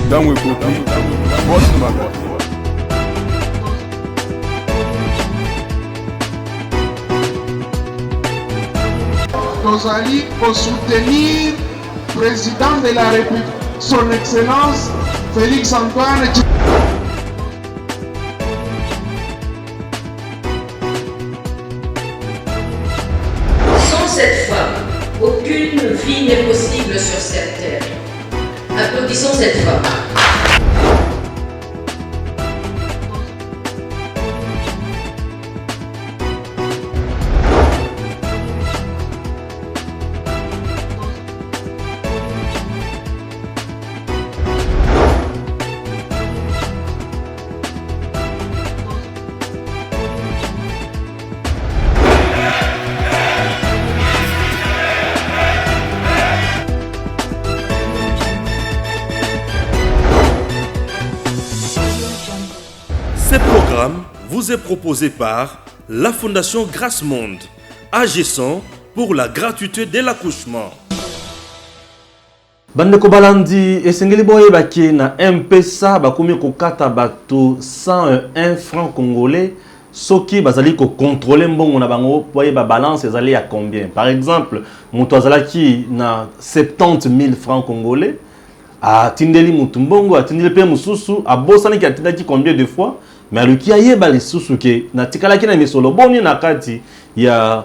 ntango ekoki boss na bakati tozali soutenir président de la République, son Excellence Félix Antoine. Sans cette femme, aucune vie n'est possible sur cette terre. Applaudissons cette femme. Ce programme vous est proposé par la Fondation Grâce Monde, agissant pour la gratuité de l'accouchement. Bandeko balandi esengeli boye baki na M-Pesa bakomi kokata bato 101 francs congolais soki bazali ko contrôler mbongo na bango boye ba balance ezali ya combien. Par exemple, moto azalaki na 70 000 francs congolais a tindeli mutu mbongo a tindeli pe mususu a bosani ki a tindaki combien de fois. Mais aluki ayeba lisusu ke na tikalaki na misolo boni na kati ya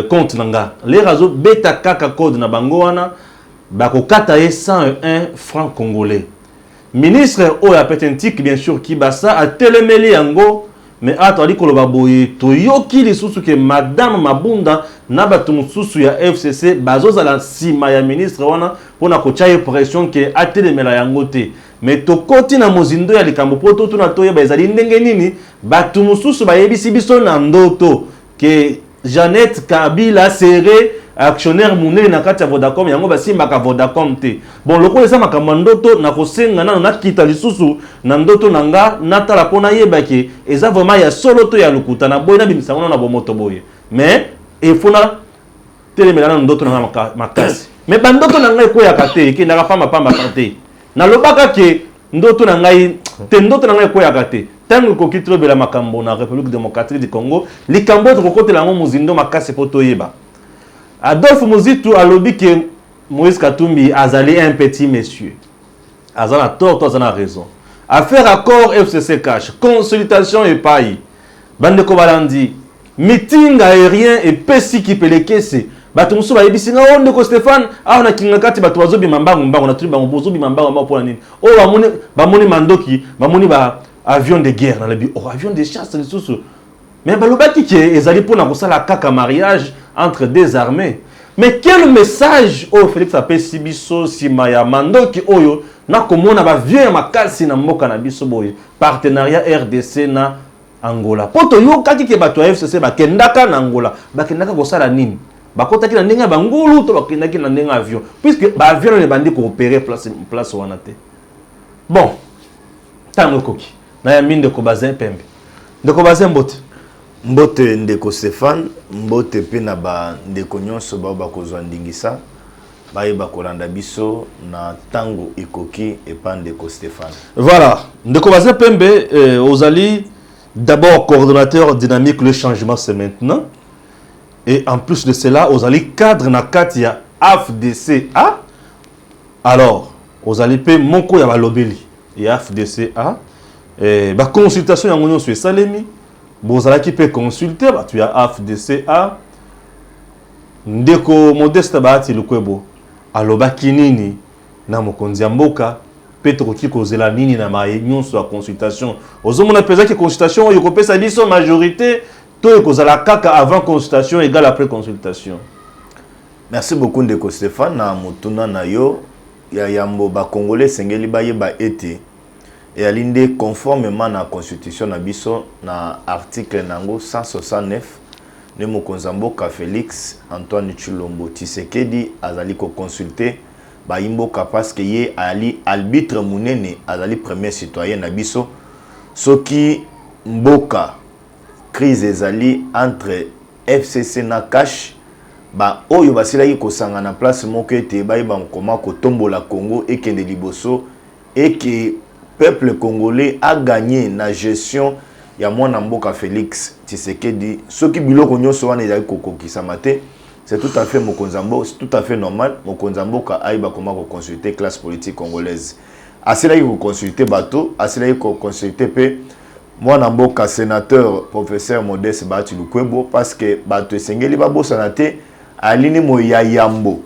compte nanga les razo beta kaka code na bango wana bakokata ye 101 francs congolais. Ministre oya petentik bien sûr ki basa a telemeli yango mais atali koloba boye toyoki lisusu ke madame Mabunda na batu mususu ya FCC bazozala sima ya ministre wana pona kochaye pression ke atelemela yango te. Mais tokoti na mozindo ya likambo poto tuna toyeba ezali ndenge nini batu mususu bayebisi biso na ndoto ke Jeannette Kabila serré actionnaire munene na kati ya Vodacom yango basimbaka Vodacom te. Bon lokola eza makambo ndoto na kosenga nano nakita lisusu na ndoto nanga natala pona yebake eza vraiment ya solo to ya lukuta na boye na bimisango na bomoto boye. Mais efuna telemela na ndoto na makasi. Mais bandoto nanga ekoyaka te ke ndaka pamba kate. Na lobaka ke ndoto na ngai te ndoto na ngai koyaka te tango ko kitro bela makambo na République démocratique du Congo likambo to kokotela ngo muzindo makase poto yeba Adolphe Muzitu alobi ke Moïse Katumbi azali un petit monsieur azana tort azana raison affaire accord FCC cash consultation et paye bande ko balandi meeting aérien et pesi ki pelekese bato musu ba yebisinga onde ko Stéphane a na kinga kati bato bazobi mbango na triba bozobi mbango mpo nini o bamoni mandoki bamoni ba avion de guerre na lebi o avion de chasse les sous mais balobaki ke ezali pona ko sala kaka mariage entre deux armées. Mais quel message au Félix apesi biso sima ya mandoki oyo na komona ba vieux makasi na mboka na biso boye partenariat RDC na Angola poto yo kaki ke bato FCC bakendaka na Angola bakendaka ko sala nini bakotaki na ndenga bangulu to bakendaki na ndenga avion puisque ba avion ne bandi ko opérer place wana te. Bon tango koki na ya minde ko bazin pembe ndeko bazin mbote ndeko Stéphane mbote pe na ba ndeko nyonso ba kozwa ndingisa bayeba kolanda biso na tango ekoki epa ndeko Stéphane. Voilà ndeko bazin pembe ozali d'abord coordonnateur dynamique le changement c'est maintenant. Et en plus de cela, vous allez cadre na katia AFDCA. Alors, vous allez payer mon coup ya lobeli et AFDCA. Ba consultation ya ngoni sur Salemi. Vous allez qui peut consulter ba tu ya AFDCA. Ndeko modeste ba ati lukwebo. Aloba kinini na mokonzi mboka petro ki kozela nini na ma nyonso ya consultation. Ozomona pesa ki consultation yo kopesa biso majorité. Tout kozala kaka avant consultation égale après consultation. Merci beaucoup ndeko Stéphane na mutuna na yo ya yambo ba congolais sengeli bayeba ete et alinde conformément na constitution na biso na article nango 169 ne mokonza mboka Félix Antoine Tshilombo Tshisekedi azali ko consulter ba imboka parce que ye ali arbitre munene azali premier citoyen na biso soki mboka crise ezali entre FCC na cash ba oyo basilaki kosanga na place moko ete bayeba nkoma kotombola Congo ekende liboso et que peuple congolais a gagné la gestion ya mwana mboka Félix Tshisekedi soki biloko nyonso wana ezali kokokisa mate c'est tout à fait mokonzambo, c'est tout à fait normal mokonzambo ka aiba comment consulter classe politique congolaise asila ko consulter bateau asila ko consulter pe mwana mboka sénateur professeur Modeste Bahati Lukwebo parce que bato esengeli babosana te alini moya yambo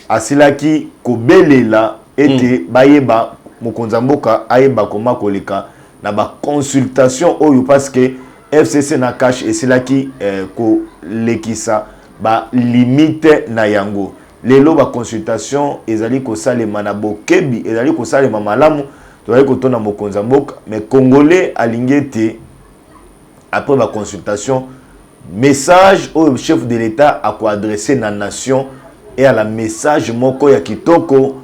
asila ki kobelela ete bayeba mokonzamboka ayeba koma koleka na ba consultation oyo parce que FCC na cache esilaki ko lekisa ba limite na yango lelo ba consultation ezali ko salema na bokebi ezali ko salema malamu toyali ko tona mokonzamboka mais congolais alingete après ba consultation message au chef de l'état a ko adresser na nation et à la message moko ya kitoko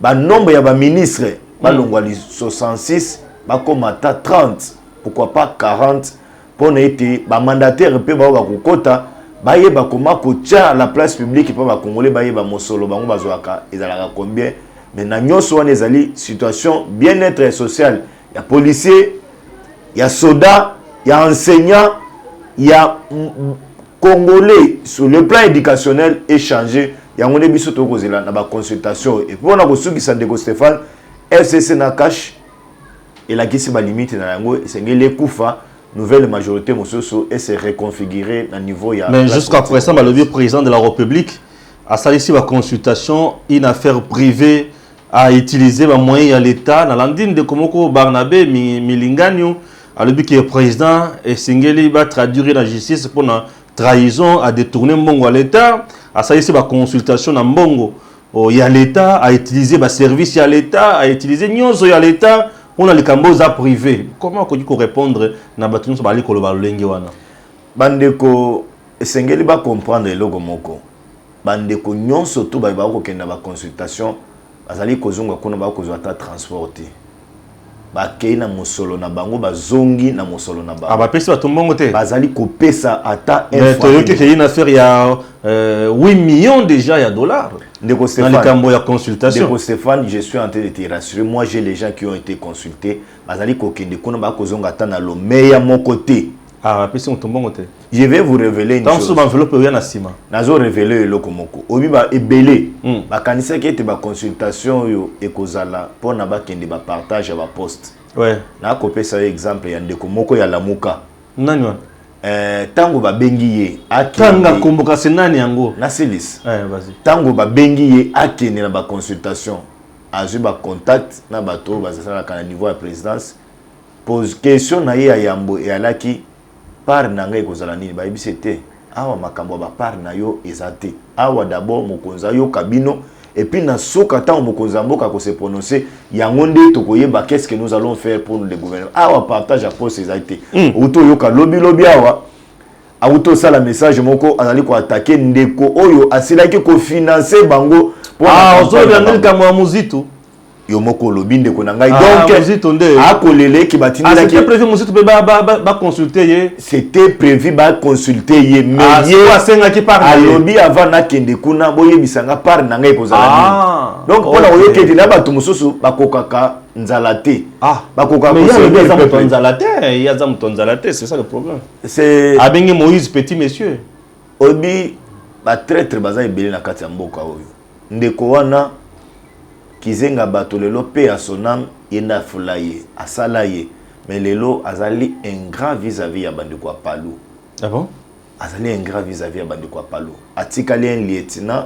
ba nombre ya ba ministre balongwali 66 bakomata 30 pourquoi pas 40 pour n'être ba mandataire pe ba kokota baye ba koma kocha la place publique pa ba congolais baye ba mosolo bango bazwaka ezalaka combien mais na nyonso wana ezali situation bien-être social ya policier ya soda ya enseignant ya congolais sur le plan éducationnel échangé yango ne biso to kozela na ba consultation et pour na kosukisa ndeko Stéphane FCC na cache et la kisi ba limite na yango esengeli kufa nouvelle majorité mososo et se reconfigurer à niveau ya mais jusqu'à présent le président de la République a salissé la consultation une affaire privée a utilisé les moyens de l'État dans l'andine de Komoko Barnabé Milinganyo a le que le président esengeli va traduire la justice pour la trahison à détourner mbongo à l'État a salissé la consultation dans mbongo il y a l'État a utilisé les services à l'État a utilisé nyonso ya l'État on a les cambos privés. Comment on peut répondre na batunu so bali ko loba lenge wana? Bandeko esengeli ba comprendre logo moko. Bandeko nyonso to ba ko kenda ba consultation bazali kozonga kuna ba ko zwa transporter. Ba keina musolo na bango bazongi na musolo na bango. Aba pesi ba tombongo te. Bazali ko pesa ata mais toyoki ke une affaire ya 8 millions déjà ya dollars. Ndeko Stéphane, dans les consultations. Ndeko Stéphane, je suis en train de te rassurer. Moi, j'ai les gens qui ont été consultés. Bazali kokende kuna ba kozonga tana lo meya mon côté. Ah, puis on tombe côté. Je vais vous révéler une chose. Dans ce enveloppe rien na sima. Nazo révéler le komoko. Obi ba ebelé. Ba kanisa ki ete ba consultation yo ekozala pour na ba kende ba partage ba post. Ouais. Na ko pesa exemple ya ndeko moko ya lamuka. Nani wana? Tango ba bengi ye tanga komboka senani yango na silis vas-y tango ba bengi ye akene na ba consultation azu ba contact na bato bazasala kana niveau ya présidence pose question na ye ya yambo et alaki par nanga ekozala nini ba ibisete awa makambo ba par na yo ezate awa d'abord mokonza yo kabino et puis na soka tango mokonza mboka ko se prononcer yango nde tokoyeba qu'est-ce que nous allons faire pour le gouvernement awa partage à poste ezate auto yoka lobby awa auto sala message moko azali ko attaquer ndeko oyo asilaki ko financer bango pour ozo bien kama muzito yo moko lobi ndeko na ngai donc muzito nde akolele ki batindaki c'était prévu muzito ba consulter ye c'était prévu ba consulter ye mais ye asenga ki par alobi avant na kende kuna boyebisanga par na ngai kozala donc pona oyokete na bato mususu bakokaka nzalate bakokaka mais il y a des nzalate il y a des nzalate c'est ça le problème c'est abengi Moïse petit monsieur obi ba traître baza ebele na kati ya mboka oyo ndeko wana kizenga bato lelo pe à son âme yenda fulaye asala ye mais lelo azali un grand vis-à-vis ya bandeko ya Palu. Ah bon? Azali un grand vis-à-vis ya bandeko ya Palu. Atikali un lieutenant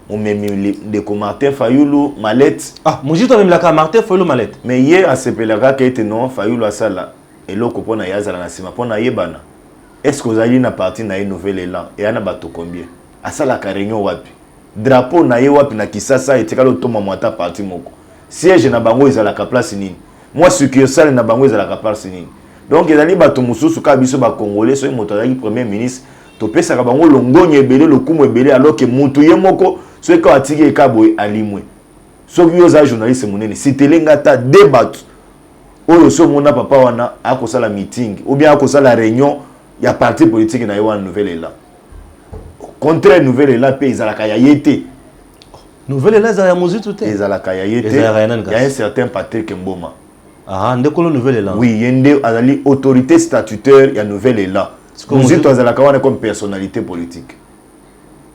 omemi ndeko Martin Fayulu Malette. Ah, mujito même la Martin Fayulu Malette. Mais hier à sepelaka ka ete non Fayulu asala eloko pona yazala na sima pona yebana. Est-ce que ozali na parti na une nouvelle élan et ana bato combien? Asala ka réunion wapi? Drapeau na ye wapi na Kisasa etikalo toma mwata parti moko. Siège na bango ezalaka place nini? Moi succursale na bango ezalaka place nini? Donc ezali bato mususu ka biso ba congolais so moto azali premier ministre to pesa ka bango longonye ebele lokumu ebele alors que mutu ye moko so ka atiki ekabo alimwe. So ki yoza journaliste munene sitelenga ta débat oyo so mona papa wana akosala meeting ou bien akosala réunion ya parti politique na yo wana nouvelle élan. Contraire nouvelle élan pe ezalaka ya yete. Nouvelle là za ya mozu tout et za la kayayete. Il y a un certain Patrick Mboma. Ah, ndekolo nouvelle là. Oui, yende azali autorité statutaire ya nouvelle là. Mozu to azala kawana comme personnalité politique.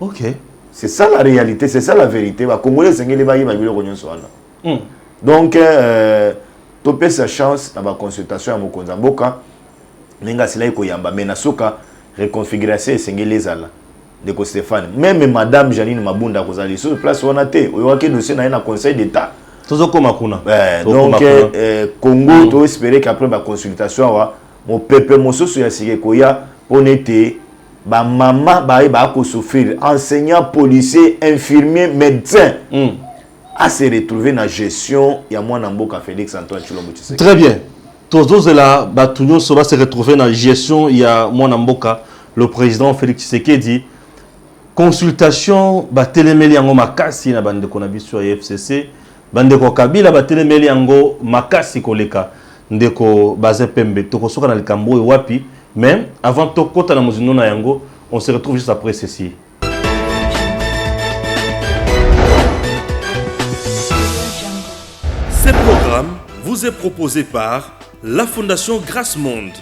OK. C'est ça la réalité, c'est ça la vérité. Ba Congolais sengeli ba yiba biloko nyonso wana. Donc topé sa chance na ba consultation ya mokonza mboka ninga sila iko yamba mais na soka reconfiguration sengeli ezala. De Stéphane, même madame Janine Mabunda kozali sur place wana te oyaki dossier na conseil d'état. Tozokoma kuna. Donc Congo to espérer qu'après la consultation mon peuple mosusu ya sike koya onete ba mama ba ko souffrir enseignant, policier, infirmier, médecin à se retrouver dans gestion ya mwana mboka Félix Antoine Tshilombo Tshisekedi. Très bien. Tozozela batunyo so va se retrouver dans gestion ya mwana mboka le président Félix Tshisekedi. Consultation batelemeli yango makasi na bandeko na biso ya FCC bandeko Kabila batelemeli yango makasi koleka ndeko Bazin Pembe tokosoka na likambo wapi mais avant tokota na muzino na yango on se retrouve juste après ceci. Ce programme vous est proposé par la Fondation Grâce Monde,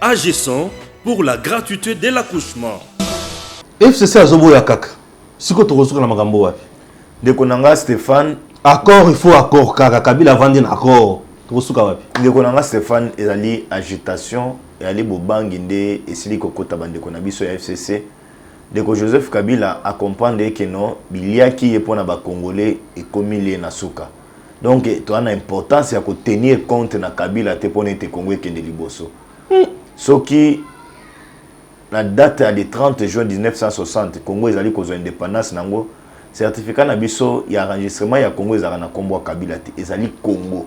agissant pour la gratuité de l'accouchement. FCC azoboya kaka. Siko tokosoka na makambo wapi? Ndeko nanga Stéphane, accord il faut accord kaka Kabila vandi na accord. Tokosoka wapi? Ndeko nanga Stéphane ezali agitation ezali bobangi nde esili kokota bandeko na biso ya FCC. Ndeko Joseph Kabila a comprendre que non biliaki yepona ba Congolais ekomi na suka. Donc tu as une importance à tenir compte na Kabila te pona te Congo kende liboso. Soki la date à le 30 juin 1960 Congo ezali kozwa indépendance nango certificat na biso ya enregistrement ya Congo ezala na kombo Kabila te ezali Congo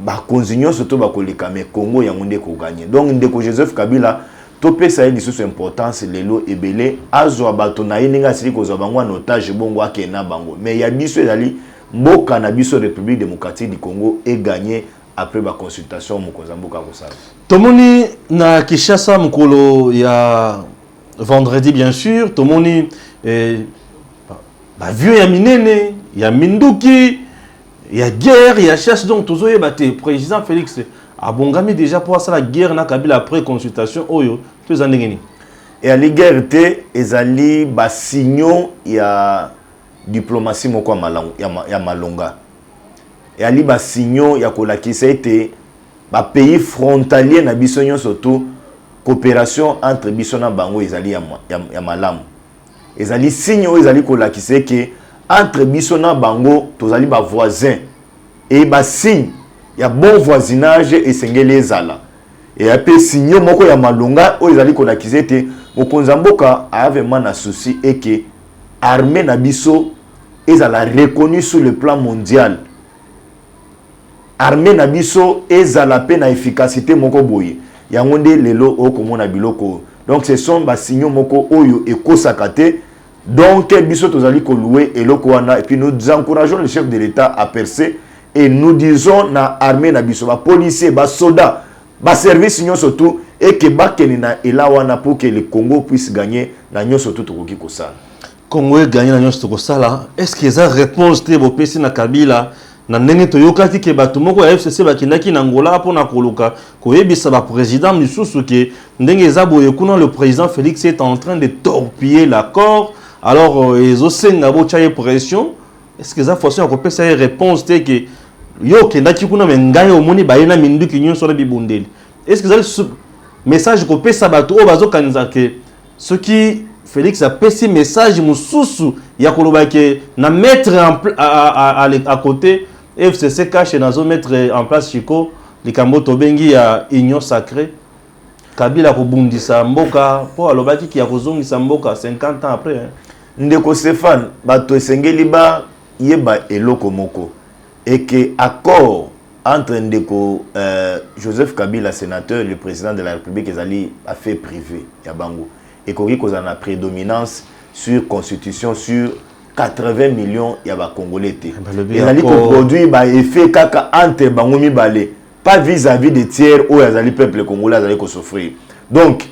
ba konzinyo surtout ba koleka mais Congo ya ngonde ko gagner. Donc ndeko Joseph Kabila topé ça lisusu importance lelo ebele azwa bato na yeninga sili kozwa bango en otage bongo akena bango mais ya biso ezali mboka na biso République démocratique du Congo est gagné après la consultation mokonza mboka kosala. Tomoni na Kinshasa mukolo ya vendredi bien sûr, tomoni ba vieux ya minene, ya minduki, ya guerre, ya chasse donc tozoye bate président Félix abongami déjà pour ça la guerre na Kabila après consultation oyo tous andengeni. Et à la guerre te ezali ba signaux ya diplomatie moko ya malonga. Et ali ba signaux ya kolakisa ete ba pays frontalier na biso surtout coopération entre biso na bango ezali ya malamu. Ezali signaux ezali kolakisa ke entre biso na bango tozali ba voisins et ba signe ya bon voisinage esengeli ezala. Et après signaux moko ya malonga o ezali kolakisa ete mokonza mboka avait man souci et que armée na biso ezala reconnu sur le plan mondial. Armée na biso ezala pe na efficacité moko boye. Yango nde lelo okomona biloko. Donc ce sont ba signaux moko oyo ekosaka te. Donc biso tozali ko louer eloko wana et puis nous encourageons le chef de l'État à percer et nous disons na armée na biso ba policiers, ba soldats, ba service nyo surtout et que ba kenina elawana pour que le Congo puisse gagner na nyo surtout tokoki kosala. Congo gagné na nyonso tokosala. Est-ce que ça réponse te bopesi na Kabila na ndenge toyokaki ke bato moko ya FCC bakindaki na Angola pona koluka koyebisa ba président lisusu ke ndenge eza boye kuna le président Félix est en train de torpiller l'accord alors ezosenga bo chaye pression. Est-ce que ça façon akopesa réponse te ke yo kendaki kuna mengayo omoni bayena minduki nyonso na bibundeli. Est-ce que ça message kopesa bato o bazokanisa ke ce qui Félix a passé message mususu ya koloba ke na mettre à côté FCC cache nazo mettre en place Chico likambo tobengi ya union sacrée Kabila ko bundisa mboka po alobaki ki ya kozongisa mboka 50 ans après. Ndeko Stéphane bato esengeli ba yeba eloko moko et que accord entre ndeko Joseph Kabila sénateur le président de la République ezali affaire privée ya bango et qu'on a la prédominance sur constitution sur 80 millions ya ba Congolais. Et ali ko produit ba effet kaka entre bango mibale pas vis-à-vis des tiers ou azali peuple congolais azali ko souffrir. Donc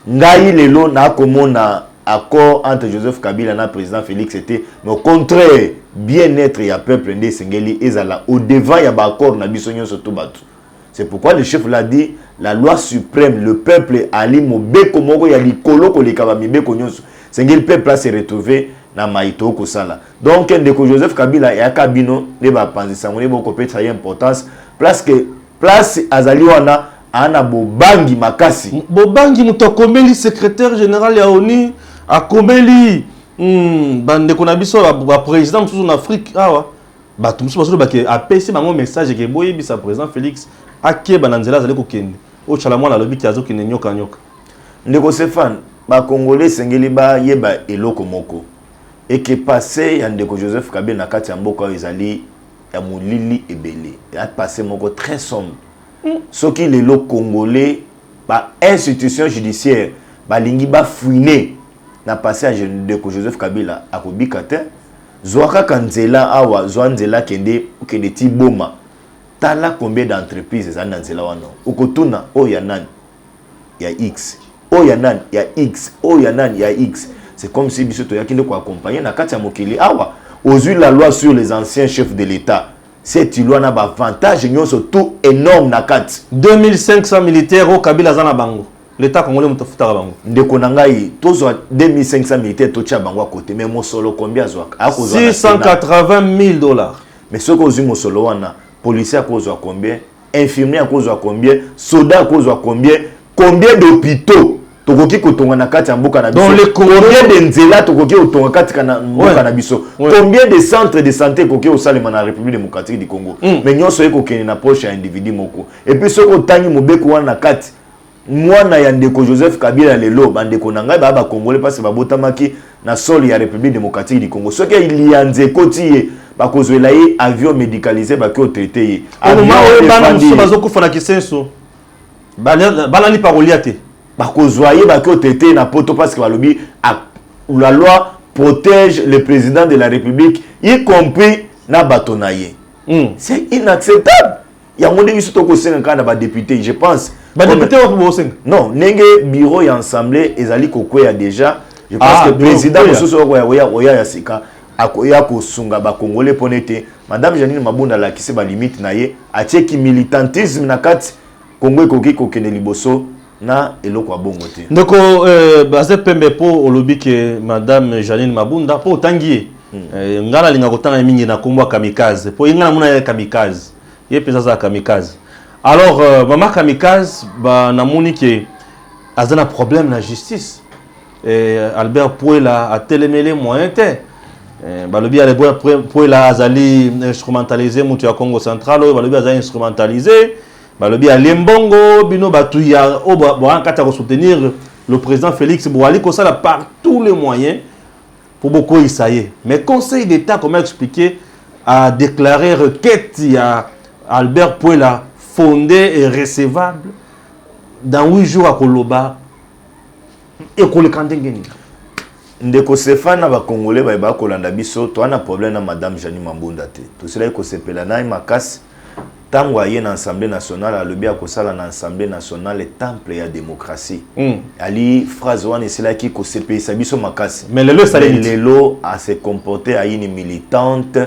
ngai lelo na komona accord entre Joseph Kabila et le président Félix était au contraire bien-être et peuple ndé sengeli ezala au devant ya ba accord na biso nyonso to batu. C'est pourquoi le chef l'a dit, la loi suprême, le peuple ali mobeko moko ya likolo ko lekaba mibeko nyonso. Sengeli peuple a se retrouver na maito ko sala. Donc ndeko Joseph Kabila ya kabino ne ba panzisa ngoni boko petra ya importance place azali wana ana bobangi makasi. Bobangi mutokomeli secrétaire général ya ONU akomeli bande ko na biso ba président mususu na Afrique awa. Bato mususu baso ba ke apesi bango message ke boye bisa président Félix akeba na nzela azali kokende. O chala mwana lobi ki azokende nyoka nyoka. Ndeko Stéphane, ba Congolais sengeli ba yeba eloko moko. Et que passé ya ndeko Joseph Kabila na kati ya mboka ezali ya mulili ebele. Ya passé moko très sombre. Soki lelo Congolais ba institution judiciaire ba lingi ba fouiner na passé à ndeko Joseph Kabila akobika te. Zoaka kanzela awa zoanzela kende ti boma. Tala combien d'entreprises ezali na nzela wana. Ukotuna o ya nani ya X. O ya nani ya X. O ya nani ya X. C'est comme si biso to yakinde ko accompagner na kati ya mokili awa. Aux la loi sur les anciens chefs de l'État. Cette loi n'a pas avantage nyonso tout énorme na kati. 2500 militaires au Kabila zana bango. L'État congolais mutafuta bango. Ndeko nangai tozo 2500 militaires to tia bango à côté mais mon solo combien zwaka? $680 000. Mais ce que mo solo wana policier à cause à combien, infirmier à cause à combien, soldat à cause à combien d'hôpitaux tokoki kotonga na kati ya mboka na biso. Combien de nzela tokoki kotonga kati kana mboka na biso. Combien de centres de santé koki au salema na République démocratique du Congo. Mais nyonso eko kene na poche ya individu moko. Et puis soko tangi mobeko wana kati mwana ya ndeko Joseph Kabila lelo bandeko na ngai ba Congolais parce ba botamaki na sol ya République démocratique du Congo. Soki il y a nzekoti ba kozwela ye avion médicalisé ba ko traité ye. Avion bana muso bazokufa na kisenso. Bala ni paroliate. Bakozwaye bako tete na poto parce que balobi la loi protège le président de la République y compris na batonaye. C'est inacceptable. Il y a mon député to ko senga kana ba député, je pense. Ba député wa ko senga. Non, nenge bureau et assemblée ezali kokoya déjà. Je pense que le président mosusu oya ya sika akoya ko sunga ba congolais ponete. Madame Janine Mabunda la kise ba limite na ye atieki militantisme na kati Congo ekoki kokende liboso na eloko abongo te. Ndeko baze pembe po olobi ke madame Janine Mabunda po tangiye ngala linga kotanga mingi na kombo kamikaze po ingana muna ya kamikaze ye pesa za kamikaze. Alors maman kamikaze ba namoni ke azana problème na justice. Albert Pouela a télémélé moyen te. Balobi Albert Pouela azali instrumentalisé mutu ya Congo central, balobi azali instrumentalisé. Balobi a Lembongo, bino batuya o kata ko soutenir le président Félix Bouali ko sala par tous les moyens pour beaucoup essayer. Mais Conseil d'État, comment expliquer, a déclaré requête à Albert Pouela fondée et recevable dans 8 jours à Koloba et Kolekandengeni. Ndeko Stéphane ba Congolais ba kolanda biso to ana problème na madame Janine Mabunda te. To cela ko sepela na makasi. Tango aye na Assemblée nationale alobi akosala na Assemblée nationale le temple ya démocratie. Ali phrase wana sela ki ko sepesa biso makasi. Mais lelo a se comporter à une militante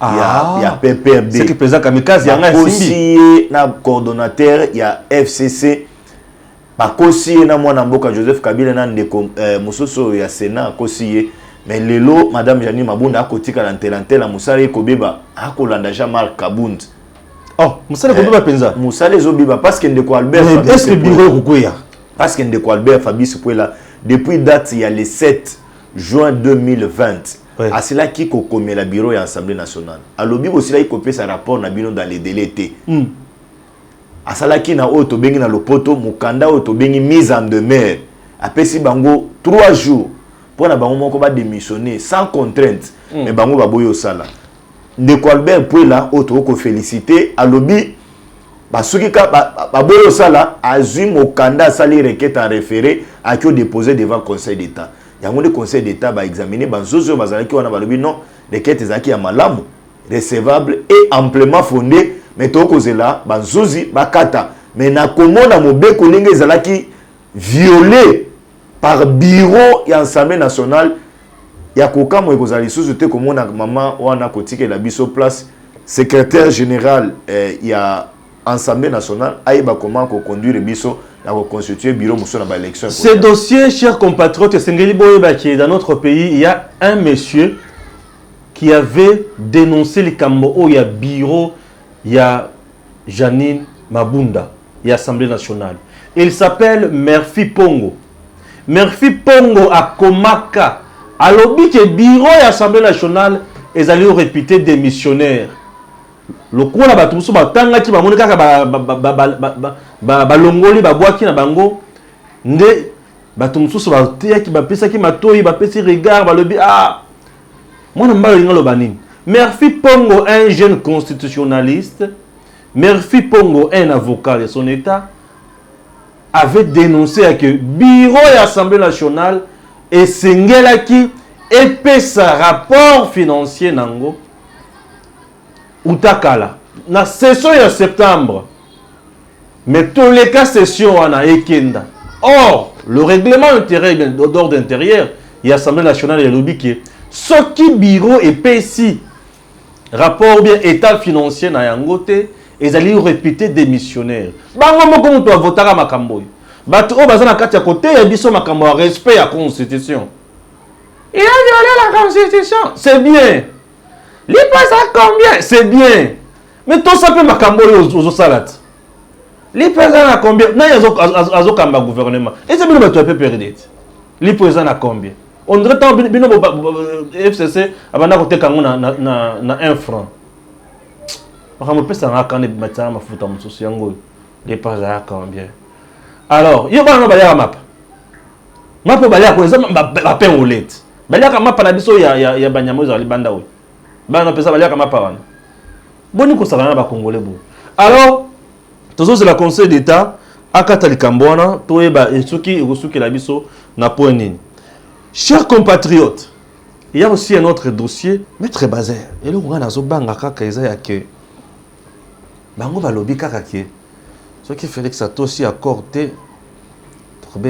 ya PPRD. C'est que président Kamikaze ya nga simbi na coordonnateur ya FCC. Bakosi na mwana mboka Joseph Kabila na ndeko musoso ya Sénat kosi. Mais lelo madame Janine Mabunda akotika na ntelantela musala ekobeba akolanda Jean-Marc Kabund. Oh, Moussale Kobiba Penza. Moussale Zobiba parce que ndeko Albert Fabrice. Est-ce que bureau Rukoya? Parce que ndeko Albert Fabrice Pouela depuis date il y a le 7 juin 2020. À cela qui commet la bureau et l'Assemblée nationale. À l'obi aussi là il copie sa rapport na bino dans les délais T. À cela qui na auto bengi na lopoto mukanda auto bengi mise en demeure. Après si bango 3 jours pour na bango moko ba démissionner sans contrainte. Mais bango ba boyo sala. Ndeko Albert Pouela auto ko féliciter à lobby basuki ka ba boyo sala azui mokanda sali requête en référé a qui déposé devant Conseil d'État. Yango le Conseil d'État va examiner banzozo bazalaki wana balobi non requête ezaki ya malamu recevable et amplement fondé mais to kozela banzozi bakata mais na komona mobeko ndenge ezalaki violer par bureau et Assemblée nationale. Il y a quelqu'un qui a dit que maman wana kotike la biso place secrétaire général il y a Assemblée nationale aïba comment conduire biso la constituer bureau muso na ba élection. Ce dossier, chers compatriotes, dans notre pays, il y a un monsieur qui avait dénoncé les Cambo, il y a bureau, il y a Janine Mabunda, il y a Assemblée nationale. Il s'appelle Murphy Pongo. Murphy Pongo à Komaka. À l'objet que bureau et Assemblée nationale, ils allaient réputer des missionnaires. Le coup là, tout ça, tanga qui va monter balongoli babwaki na bango, nde batumsusu ba qui ba pesa qui matoi ba pesi regard ba lobi ah. Moi na mbalo ngalo banini. Murphy Pongo, un jeune constitutionnaliste, Murphy Pongo, un avocat de son état, avait dénoncé que bureau et Assemblée nationale et Sengela qui épaisse rapport financier nango utakala na session en septembre mais tous les cas session wana ekenda. Or le règlement intérieur d'ordre intérieur et Assemblée nationale et lobby qui ce qui bureau épaissi rapport bien état financier na yangote ils allaient répéter des missionnaires bango moko muto avotaka makambo bato o bazana kati ya côté ya biso makambo ya respect ya constitution. Il a violé la constitution, c'est bien. Il passe à combien? C'est bien. Mais tout ça peut makambo aux salades. Il passe à combien? Non, il y a un gouvernement. Et c'est bien que tu as perdu. Il passe à combien? On dirait que le FCC a un franc. Je ne sais pas si il passe à combien. Alors, il y a un map. Map peut aller à quoi? Ça va peine au lait. Baliaka mapa na biso ya banyamo za libanda oyo. Bana pesa baliaka mapa wana. Boni ko sakana ba congolais bo. Alors, tozo c'est la conseil d'état akata likambona toyeba esuki ekosuki la biso na point nini. Chers compatriotes, il y a aussi un autre dossier, maître Bazer. Et le ngana zo banga kaka eza ya ke. Bango balobi kaka ke. Ce qui fait que ça aussi accordé trop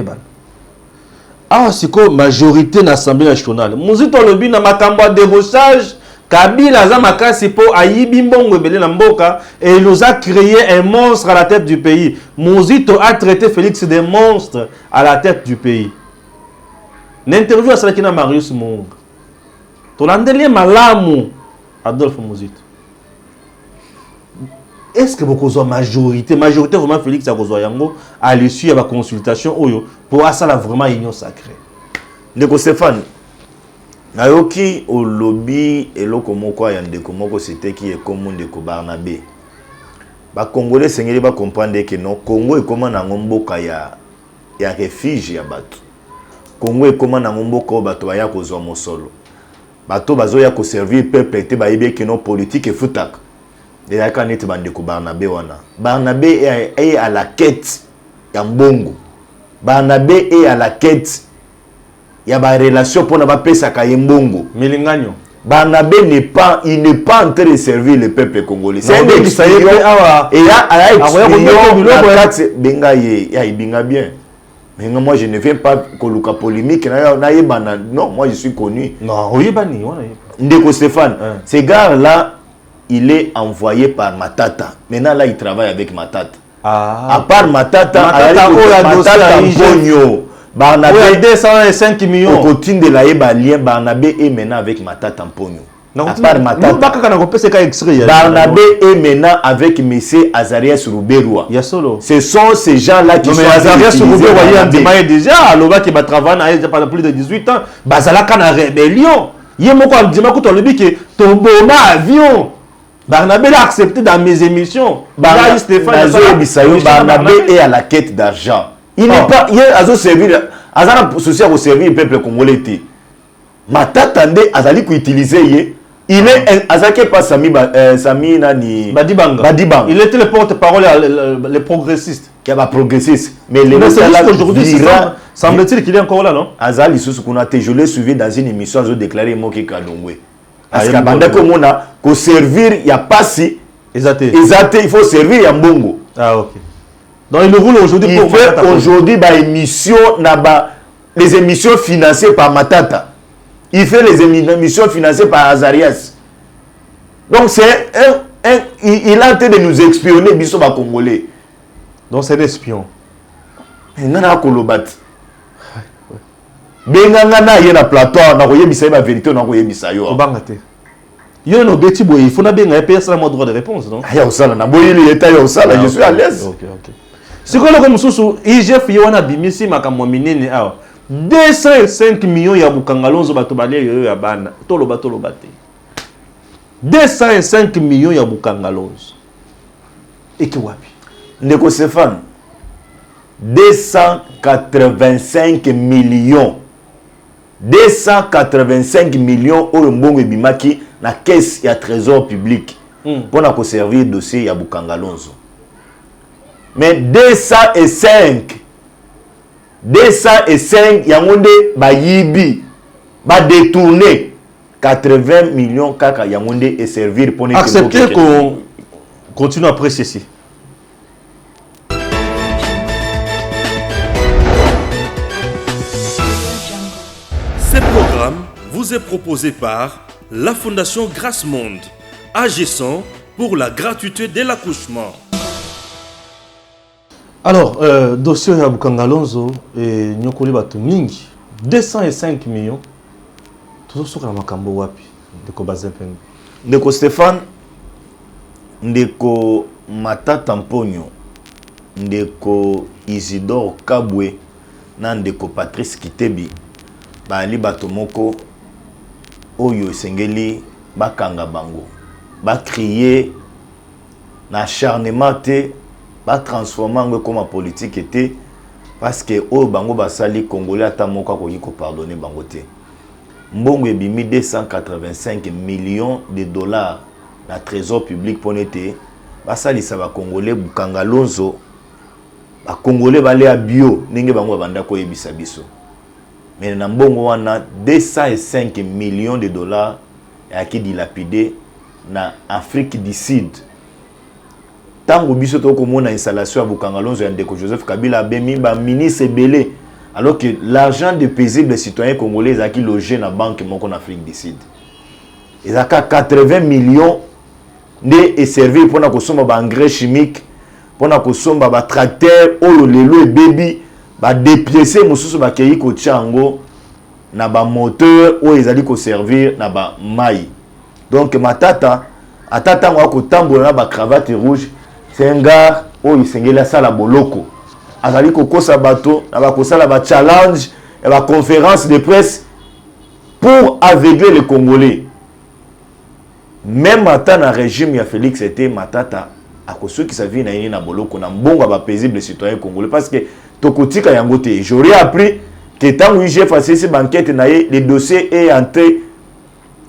ah, c'est quoi majorité dans l'Assemblée nationale? Muzito lobi na makambo de débauchage, Kabila za makasi po ayibi mbongo ebele na mboka et il nous a créé un monstre à la tête du pays. Muzito a traité Félix de monstre à la tête du pays. L'interview à celle qui na Marius Mung. Tolandeli malamu Adolphe Muzito. Est-ce que beaucoup de majorité vraiment Félix Agozoyango à l'issue de la consultation pour ça vraiment union sacrée? Ndeko Stéphane, nayoki au lobby et loko moko ya ndeko moko c'était qui est comme Ndeko Barnabé. Ba Congolais sengeli ba comprendre que non Congo est comme na mboka ya refuge ya bato. Congo est comme na mboka bato ba ya kozwa mosolo. Bato bazoya ko servir peuple te ba yebé que non politique et futaka. Et là, quand on est Barnabé, Barnabé est à la quête ya mbongo. Barnabé est à la quête ya ba relation pour ne pas payer sa mbongo. Milinganyo. Barnabé n'est pas en train de servir le peuple congolais. C'est un expérience. Et là, il bien. Mais moi, je ne viens pas coloca polémique. Non, moi, je suis connu. Non, oui, bani. Ndeko Stéphane, ce gars-là, il est envoyé par Matata. Maintenant, là, il travaille avec Matata. Ah. À part Matata, Pogno. Barnabé, 205 millions. Au continue de la lien, Barnabé est maintenant avec Matata Pogno. À part Matata. Barnabé est maintenant avec M. Azarias Rouberoua. Ce sont ces gens-là qui sont Azarias Rouberoua. Il déjà, alors qui va travailler pendant plus de 18 ans. Bazalaka na rébellion. Il y a beaucoup de gens qui ont dit que ton bon avion. Barnabé l'a accepté dans mes émissions. Barnabé est à la quête d'argent. Il n'est pas. Il a servir. Azana souci à servir le peuple congolais. Matata Ndé azali ko utiliser. Il est Azake pas Sami Nani Badibanga. Il était le porte-parole les progressistes. Qui a pas progressiste. Mais les aujourd'hui semble-t-il qu'il est encore là, non? Azali Sousukunate, je l'ai suivi dans une émission, je déclaré Moki Kadongwe. Parce qu'à Banda Komona, pour servir, il n'y a pas si. Il faut servir à Mbongo. Ah, ok. Donc il roule aujourd'hui pour faire aujourd'hui une émission les émissions financées par Matata. Il fait les émissions financées par Azarias. Donc c'est il a en train de nous espionner, Bissoba Congolais. Donc c'est l'espion. Nana Kolobat. Bengana yena plateau na koyebisa ba vérité na koyebisa yo. Obangate. Yo no beti boy, il faut na benga payer ça mon droit de réponse non? Ya osala na boyeli état ya osala, je suis à l'aise. OK. Sikola comme susu IGF yo wana bimisi makamwa minene awa. 205 millions ya bukangalonzo bato balé yo ya bana. Tolo te. 205 millions ya bukangalonzo. Eki wapi? Ndeko Stéphane. 285 millions. 285 millions au mbongo ebimaki na caisse ya trésor public pour na ko servir dossier ya bukangalonzo. Mais 205 yangonde ba yibi ba détourner 80 millions kaka yangonde et servir pour accepter qu'on continue après ceci. Ce programme vous est proposé par la Fondation Grâce Monde, agissant pour la gratuité de l'accouchement. Alors, dossier ya Bukangalonzo et nyokoli batu mingi 205 millions. Tout ça na makambo wapi ndeko Bazempengo. Ndeko Stéphane, ndeko Matata Mponyo, ndeko Isidore Kabwe na ndeko Patrice Kitebi bali bato moko oyo esengeli bakanga bango ba crier na acharnement te ba transformer ngo comme politique était parce que o bango basali congolais ata moko ko yiko pardonner bango te mbongo ebimi 285 millions de dollars na trésor public ponete basali sa ba congolais bukangalonzo ba congolais bale a bio ndenge bango banda ko yebisa biso. Mais na mbongo wana 205 millions de dollars yaki dilapidé na Afrique du Sud. Tango biso to komona installation ya bukangalonzo ya ndeko Joseph Kabila bemi ba ministre belé alors que l'argent des paisibles citoyens congolais a qui logé na banque moko en Afrique du Sud. Ils a 80 millions de servir pour na kosomba ba engrais chimique, pour na kosomba ba tracteur oyo lelo e baby ba dépiécer mosusu ba keyi ko tchango na ba moteur oyo ezali ko servir na ba mai. Donc Matata atata ngo ko tambola na ba cravate rouge, c'est un gars oyo sengela sala boloko. Azali ko kosa bato na ba kosala ba challenge et ba conférence de presse pour aveugler les Congolais. Même Matata na régime ya Félix était Matata à ceux qui savent na yini na boloko na mbongo ba paisible citoyen congolais parce que tokotika yango te. J'aurais appris que tant que j'ai fait cette banquette na le dossier est en train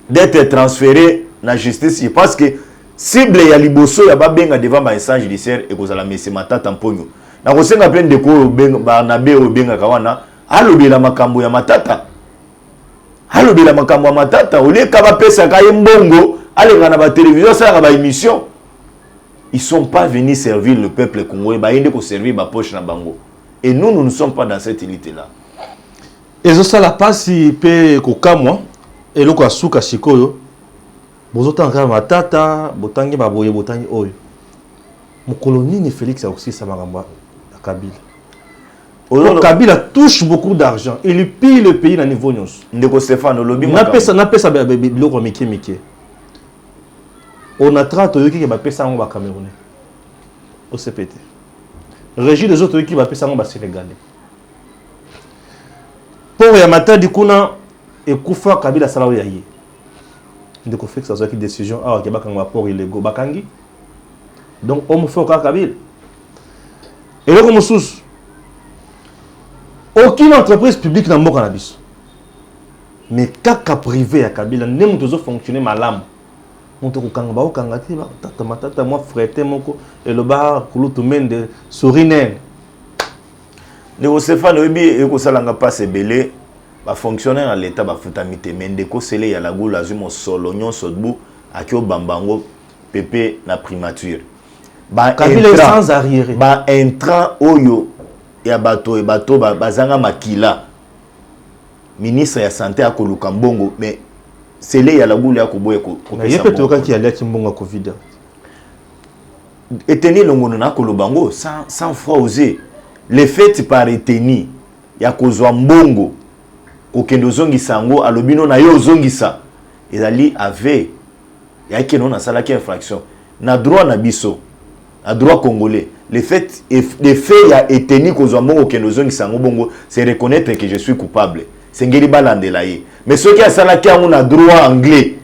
d'être transféré na justice parce que cible ya liboso ya ba benga devant ba instance judiciaire et kozala messe Matata Mponyo. Na kosenga plein de ko benga Barnabé o benga kawana alobela makambo ya Matata. Alobela makambo ya Matata ole ka ba pesa ka mbongo alenga na ba télévision ça ba émission. Ils sont pas venus servir le peuple congolais, ba yende ko servir ba poche na bango. Et nous ne sommes pas dans cette élite-là. Et ça la passe pe kokamwa et loko asuka sikoyo. Bozotanga Matata, botangi baboye botangi oyo. Mokoloni ni Félix a aussi sa maramba à Kabila. Kabila touche beaucoup d'argent. Il pille le pays à niveau nyos. Ndeko Stéphane Olobi n'a pesa biloko mike. On a 30 yoki qui va pesa ngo ba Camerounais. Au CPT. Régis des autres qui va pesa ngo ba Sénégalais. Pour ya matadi kuna ekufa Kabila sala ya ye. Ndeko Félix a une décision ah ke bakanga port illégaux bakangi. Donc on me fait au Kabila. Et là comme sous aucune entreprise publique n'a mort cannabis. Mais kaka privé à Kabila n'aime toujours fonctionner malamu. On te kanga ba kanga ti ba tata matata moi frère moko et le bar kulutu mende sourinen. Ndeko Stéphane obi e ko salanga passe belé ba fonctionnaire à l'état ba futamité mende ko sele ya la goula zumo solo nyonso dbu akio bambango pépé na primature. Ba Kabila sans arrière. Ba intrant oyo ya bato e bato bazanga makila ministre ya santé akoluka mbongo mais sele ya la boule ya koboye ko Il y a peut-être qui allait qui mbongo Covid. Eteni longono na kolobango sans fois oser les fêtes par Eteni ya kozwa mbongo kokendo zongisa ngo alobino na yo zongisa ezali ave ya keno na sala ki infraction na droit na biso na droit congolais les faits ya Eteni kozwa mbongo kendo zongisa ngo bongo c'est reconnaître que je suis coupable sengeli balandela ye mais ceux qui a sala ki ngo na droit anglais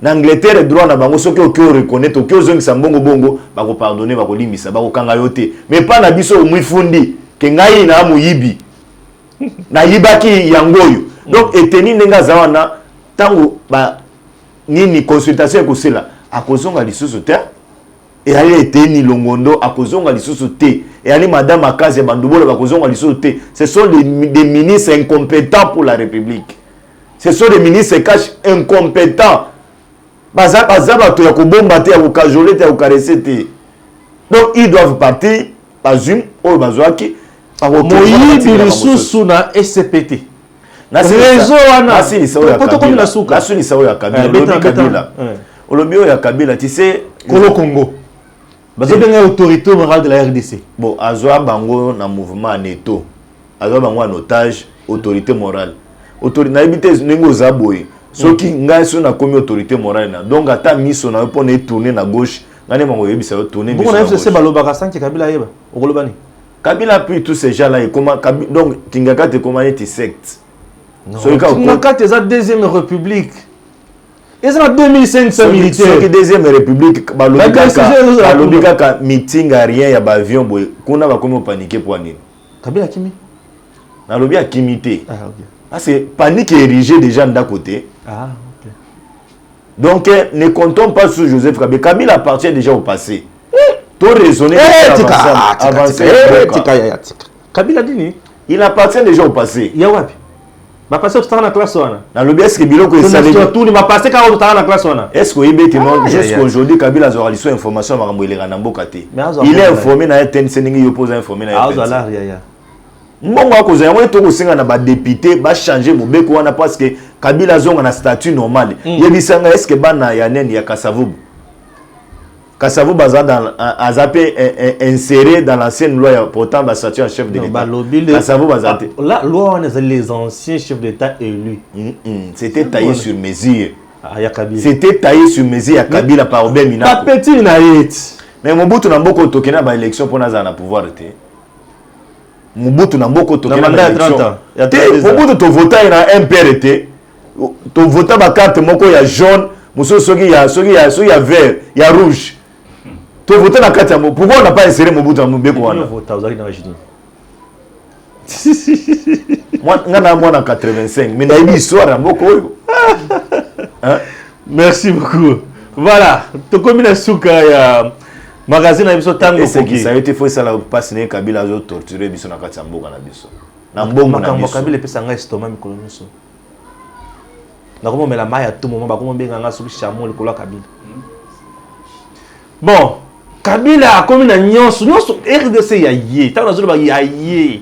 na Angleterre droit na bango soki oki o reconnaître oki ozongisa mbongo bongo bako pardonner bako limbisa bako kanga yo te mais pas na biso mwifundi ke ngai na muyibi na yibaki yangoyo donc Eteni ndenga zawana tango ba nini consultation ko sela akozonga lisusu te et ali Eteni Longondo akozonga lisusu te et ali madame Akazi bandubola bakozonga lisusu te ce sont des ministres incompétents pour la République ce sont des ministres cash incompétents baza bato ya kobomba te ya kokajole te ya kokarese te donc ils doivent partir bazum oyo bazwaki moyibi lisusu na SCPT réseau wana nasilisa oyo ya Kabila olobi oyo ya Kabila tu sais Kolo Congo bazobenga autorité morale de la RDC bon azwa bango na mouvement neto azwa bango en otage autorité morale autorité na ebite nengo zaboye soki ngai so na komi autorité morale na donc ata miso na po na tourner na gauche ngane mango yebisa yo tourner miso na FCC balobaka sanki Kabila yeba okolobani Kabila puis tous ces gens là et comment donc Tingaka te comment est secte Tingaka te za deuxième république et ça 2500 militaires soki deuxième république balobika ka meeting a rien ya ba avion boy kuna ba komi paniquer pour nini Kabila kimi na lobi a kimité ah OK ah c'est panique érigée déjà d'un côté ah OK donc ne comptons pas sur Joseph Kabila. Kabila appartient déjà au passé. Tout raisonner avancer. Kabila dini il appartient déjà au passé. Ya wapi ba passé tout na classe wana na lobi est-ce que biloko esali tout ni ba passé ka tout na classe wana est-ce que ibeti non jusqu'aujourd'hui Kabila a reçu information makambo eleka na mboka te il est informé na TNC ningi opposé informé na ya mbongo akoza yango to kosenga na ba député ba changer mobeko wana parce que Kabila zonga na statut normal yebisanga est-ce que bana ya nene ya Kasavubu baza dans azapé inséré dans l'ancienne loi pourtant ba statut en chef de l'État Kasavubu baza la loi on est les anciens chefs d'État élus c'était taillé sur mesure ya Kabila c'était taillé sur mesure ya Kabila par Robert Minako pas petit na hit mais Mobutu na mboko tokena ba élection pour na za na pouvoir te Mobutu na mboko tokena ba élection Mobutu to voter na MPRT to voter ba carte moko ya jaune muso soki ya vert ya rouge to voter na carte pourquoi on n'a pas inséré Mobutu na mbeko wana voter aux na jini moi na 85 mais na histoire na mboko oyo merci beaucoup voilà to komi na suka ya magazine na biso tango koki ça a été fait ça la passe ne Kabila zo torturer biso na kati ya mboka na biso na mbongo na biso Kabila pesa nga estomac mikolo nyonso na komo mela maya tout moment ba komo benga nga soki chamo le kola Kabila bon Kabila komi na nyonso RDC ya ye tango nazo ba ya ye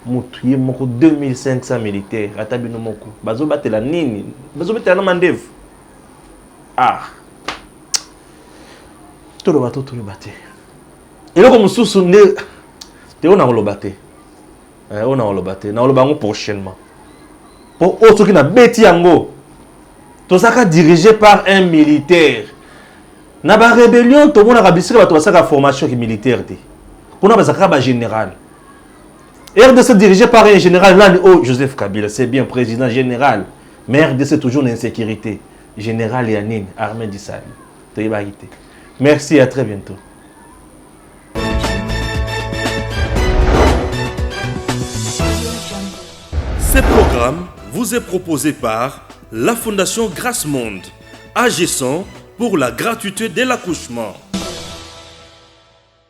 mutu ye moko 2500 militaires atabino moko bazo batela nini bazo batela na mandevu ah tout le bateau et là comme sous sonné te on a relobate na olobango prochainement pour autre qui na beti yango to saka dirigé par un militaire na ba rébellion to mona kabisika bato basaka formation qui militaire te kuna basaka ba général RDC dirigé par un général là oh Joseph Kabila c'est bien président général mais RDC toujours l'insécurité général Yanine armée d'Israël to yibagité. Merci, à très bientôt. Ce programme vous est proposé par la Fondation Grâce Monde, agissant pour la gratuité de l'accouchement.